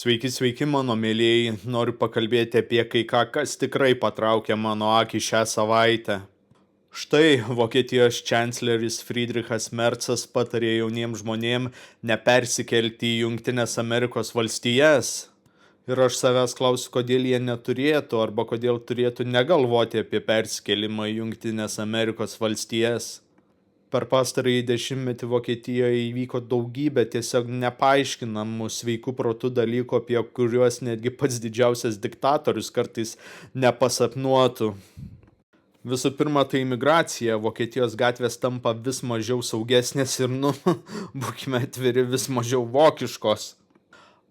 Sveiki, sveiki, mano mėlyjei. Noriu pakalbėti apie kai ką, kas tikrai patraukė mano akį šią savaitę. Štai Vokietijos kancleris Friedrichas Merzas patarė jauniems žmonėms nepersikelti į Jungtines Amerikos valstijas. Ir aš savęs klausiu, kodėl jie neturėtų arba kodėl turėtų negalvoti apie persikėlimą į Jungtines Amerikos valstijas. Per pastarąjį dešimtmetį Vokietijoje įvyko daugybė tiesiog nepaaiškinamų sveikų protų dalykų, apie kuriuos netgi pats didžiausias diktatorius kartais nepasapnuotų. Visų pirma, tai imigracija. Vokietijos gatvės tampa vis mažiau saugesnės ir, būkime atviri, vis mažiau vokiškos.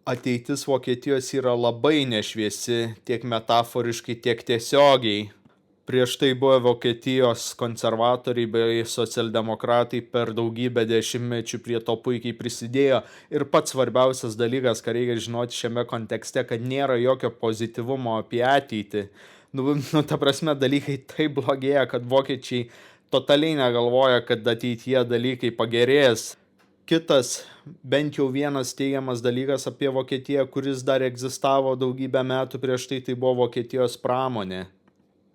Ateitis Vokietijos yra labai nešviesi, tiek metaforiškai, tiek tiesiogiai. Prieš tai buvę Vokietijos konservatoriai bei socialdemokratai per daugybę dešimtmečių prie to puikiai prisidėjo. Ir pats svarbiausias dalykas, ką reikia žinoti šiame kontekste, kad nėra jokio pozityvumo apie ateitį. Ta prasme, dalykai taip blogėja, kad vokiečiai totaliai negalvoja, kad ateityje dalykai pagerės. Kitas, bent jau vienas teigiamas dalykas apie Vokietiją, kuris dar egzistavo daugybę metų prieš tai, tai buvo Vokietijos pramonė.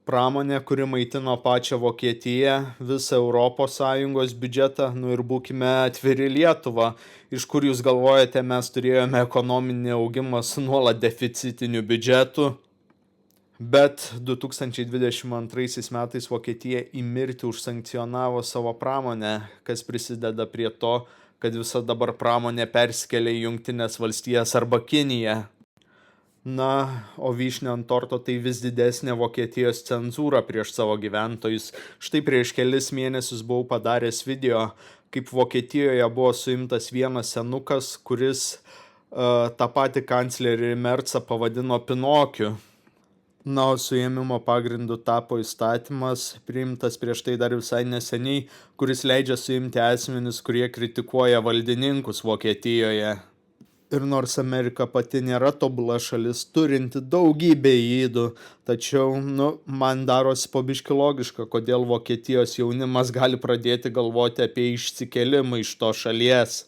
Pramonė, kuri maitino pačią Vokietiją, visą ES biudžetą, ir būkime atviri Lietuvą, iš kur jūs galvojate, mes turėjome ekonominį augimą su nuolat deficitiniu biudžetu. Bet 2022 metais Vokietija į mirtį užsankcionavo savo pramonę, kas prisideda prie to, kad visa dabar pramonė persikelia į Jungtines valstijas arba Kiniją. O vyšnia ant torto tai vis didesnė Vokietijos cenzūra prieš savo gyventojus. Štai prieš kelis mėnesius buvau padaręs video, kaip Vokietijoje buvo suimtas vienas senukas, kuris tą patį kanclerį Merzą pavadino Pinokiu. O suėmimo pagrindu tapo įstatymas, priimtas prieš tai dar visai neseniai, kuris leidžia suimti asmenis, kurie kritikuoja valdininkus Vokietijoje. Ir nors Amerika pati nėra tobula šalis, turinti daugybę ydų, tačiau, man darosi po biškį logiška, kodėl Vokietijos jaunimas gali pradėti galvoti apie išsikėlimą iš to šalies.